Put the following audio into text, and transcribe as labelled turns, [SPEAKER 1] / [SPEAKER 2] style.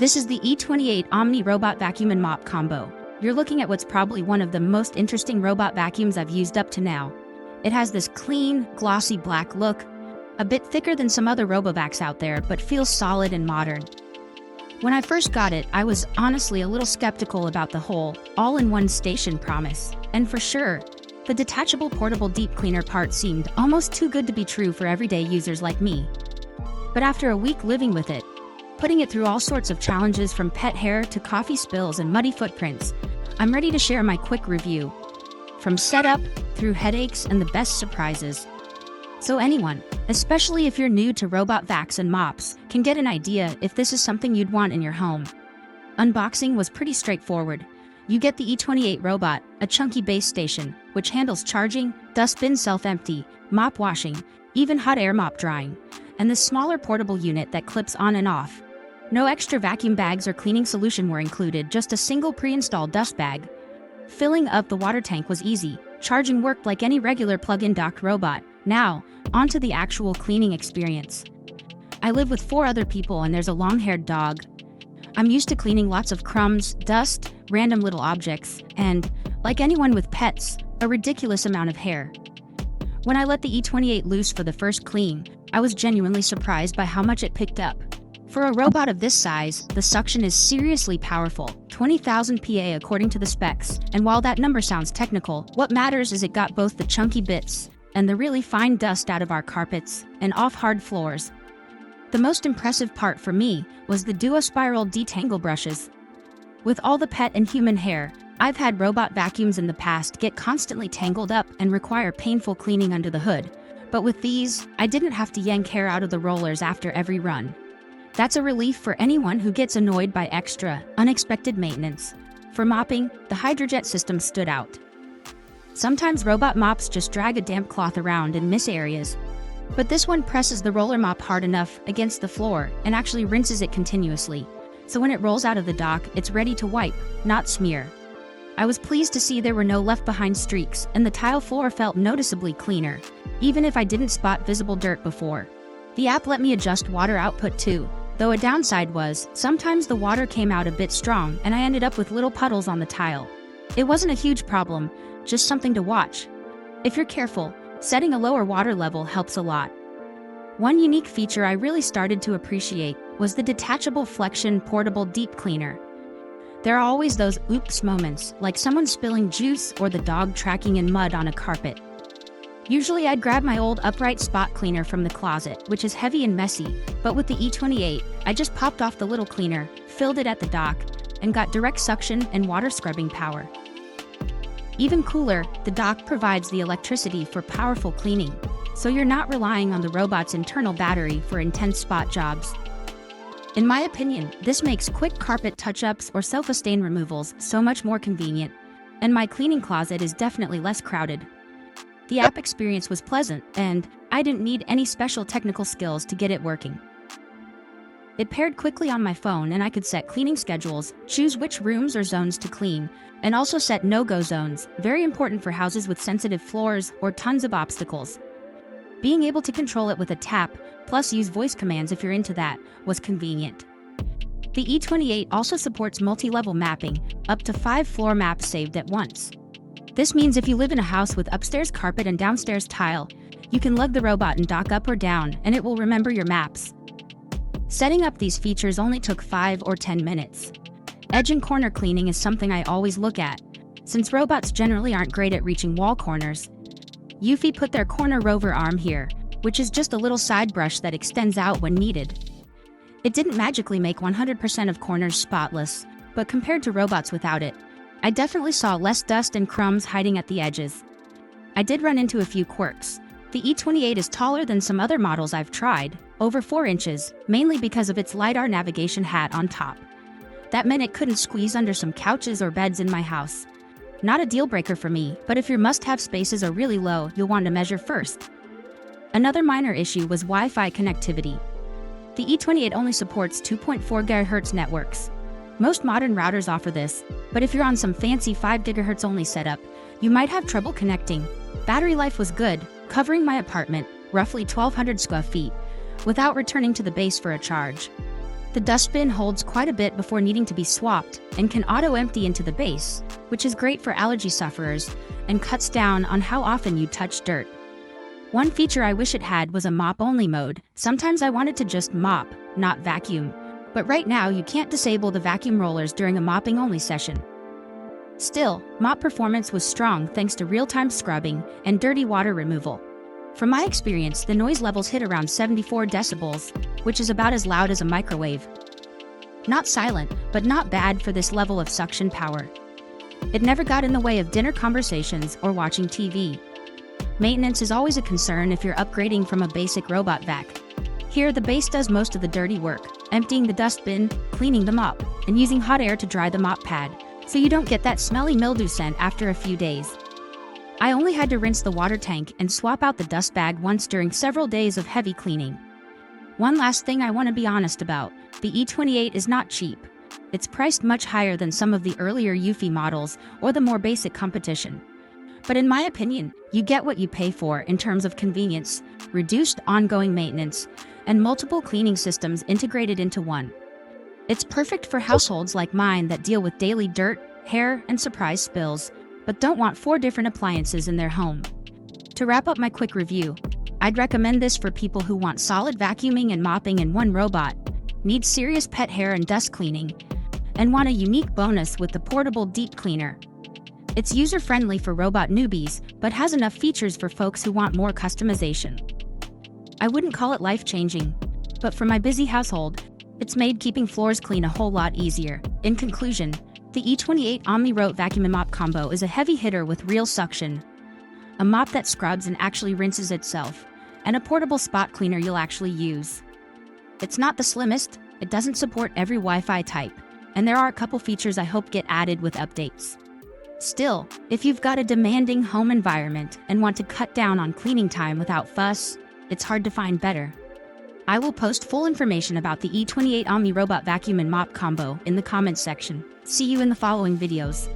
[SPEAKER 1] This is the E28 Omni Robot Vacuum and Mop combo. You're looking at what's probably one of the most interesting robot vacuums I've used up to now. It has this clean, glossy black look, a bit thicker than some other RoboVacs out there, but feels solid and modern. When I first got it, I was honestly a little skeptical about the whole all-in-one station promise. And for sure, the detachable portable deep cleaner part seemed almost too good to be true for everyday users like me. But after a week living with it, putting it through all sorts of challenges from pet hair to coffee spills and muddy footprints, I'm ready to share my quick review. From setup, through headaches, and the best surprises. So anyone, especially if you're new to robot vacs and mops, can get an idea if this is something you'd want in your home. Unboxing was pretty straightforward. You get the E28 robot, a chunky base station, which handles charging, dustbin self-empty, mop washing, even hot air mop drying, and the smaller portable unit that clips on and off. No extra vacuum bags or cleaning solution were included, just a single pre-installed dust bag. Filling up the water tank was easy. Charging worked like any regular plug-in docked robot. Now, onto the actual cleaning experience. I live with 4 other people and there's a long-haired dog. I'm used to cleaning lots of crumbs, dust, random little objects, and, like anyone with pets, a ridiculous amount of hair. When I let the E28 loose for the first clean, I was genuinely surprised by how much it picked up. For a robot of this size, the suction is seriously powerful, 20,000 PA according to the specs, and while that number sounds technical, what matters is it got both the chunky bits and the really fine dust out of our carpets and off hard floors. The most impressive part for me was the duo-spiral detangle brushes. With all the pet and human hair, I've had robot vacuums in the past get constantly tangled up and require painful cleaning under the hood, but with these, I didn't have to yank hair out of the rollers after every run. That's a relief for anyone who gets annoyed by extra, unexpected maintenance. For mopping, the Hydrojet system stood out. Sometimes robot mops just drag a damp cloth around and miss areas, but this one presses the roller mop hard enough against the floor and actually rinses it continuously, so when it rolls out of the dock, it's ready to wipe, not smear. I was pleased to see there were no left-behind streaks, and the tile floor felt noticeably cleaner, even if I didn't spot visible dirt before. The app let me adjust water output too, though a downside was, sometimes the water came out a bit strong and I ended up with little puddles on the tile. It wasn't a huge problem, just something to watch. If you're careful, setting a lower water level helps a lot. One unique feature I really started to appreciate was the detachable flexion portable deep cleaner. There are always those oops moments, like someone spilling juice or the dog tracking in mud on a carpet. Usually I'd grab my old upright spot cleaner from the closet, which is heavy and messy, but with the E28, I just popped off the little cleaner, filled it at the dock, and got direct suction and water scrubbing power. Even cooler, the dock provides the electricity for powerful cleaning, so you're not relying on the robot's internal battery for intense spot jobs. In my opinion, this makes quick carpet touch-ups or sofa stain removals so much more convenient, and my cleaning closet is definitely less crowded. The app experience was pleasant, and I didn't need any special technical skills to get it working. It paired quickly on my phone and I could set cleaning schedules, choose which rooms or zones to clean, and also set no-go zones, very important for houses with sensitive floors or tons of obstacles. Being able to control it with a tap, plus use voice commands if you're into that, was convenient. The E28 also supports multi-level mapping, up to 5 floor maps saved at once. This means if you live in a house with upstairs carpet and downstairs tile, you can lug the robot and dock up or down, and it will remember your maps. Setting up these features only took 5 or 10 minutes. Edge and corner cleaning is something I always look at, since robots generally aren't great at reaching wall corners. eufy put their corner rover arm here, which is just a little side brush that extends out when needed. It didn't magically make 100% of corners spotless, but compared to robots without it, I definitely saw less dust and crumbs hiding at the edges. I did run into a few quirks. The E28 is taller than some other models I've tried, over 4 inches, mainly because of its LiDAR navigation hat on top. That meant it couldn't squeeze under some couches or beds in my house. Not a deal breaker for me, but if your must-have spaces are really low, you'll want to measure first. Another minor issue was Wi-Fi connectivity. The E28 only supports 2.4 GHz networks. Most modern routers offer this, but if you're on some fancy 5 GHz only setup, you might have trouble connecting. Battery life was good, covering my apartment, roughly 1,200 square feet, without returning to the base for a charge. The dustbin holds quite a bit before needing to be swapped and can auto-empty into the base, which is great for allergy sufferers and cuts down on how often you touch dirt. One feature I wish it had was a mop-only mode. Sometimes I wanted to just mop, not vacuum. But right now you can't disable the vacuum rollers during a mopping-only session. Still, mop performance was strong thanks to real-time scrubbing and dirty water removal. From my experience, the noise levels hit around 74 decibels, which is about as loud as a microwave. Not silent, but not bad for this level of suction power. It never got in the way of dinner conversations or watching TV. Maintenance is always a concern if you're upgrading from a basic robot vac. Here, the base does most of the dirty work, emptying the dustbin, cleaning the mop, and using hot air to dry the mop pad, so you don't get that smelly mildew scent after a few days. I only had to rinse the water tank and swap out the dust bag once during several days of heavy cleaning. One last thing I want to be honest about, the E28 is not cheap. It's priced much higher than some of the earlier eufy models or the more basic competition. But in my opinion, you get what you pay for in terms of convenience, reduced ongoing maintenance, and multiple cleaning systems integrated into one. It's perfect for households like mine that deal with daily dirt, hair, and surprise spills, but don't want 4 different appliances in their home. To wrap up my quick review, I'd recommend this for people who want solid vacuuming and mopping in one robot, need serious pet hair and dust cleaning, and want a unique bonus with the portable deep cleaner. It's user-friendly for robot newbies, but has enough features for folks who want more customization. I wouldn't call it life-changing, but for my busy household, it's made keeping floors clean a whole lot easier. In conclusion, the E28 Omni Robot Vacuum and Mop combo is a heavy hitter with real suction, a mop that scrubs and actually rinses itself, and a portable spot cleaner you'll actually use. It's not the slimmest, it doesn't support every Wi-Fi type, and there are a couple features I hope get added with updates. Still, if you've got a demanding home environment and want to cut down on cleaning time without fuss, it's hard to find better. I will post full information about the E28 Omni Robot Vacuum and Mop combo in the comments section. See you in the following videos.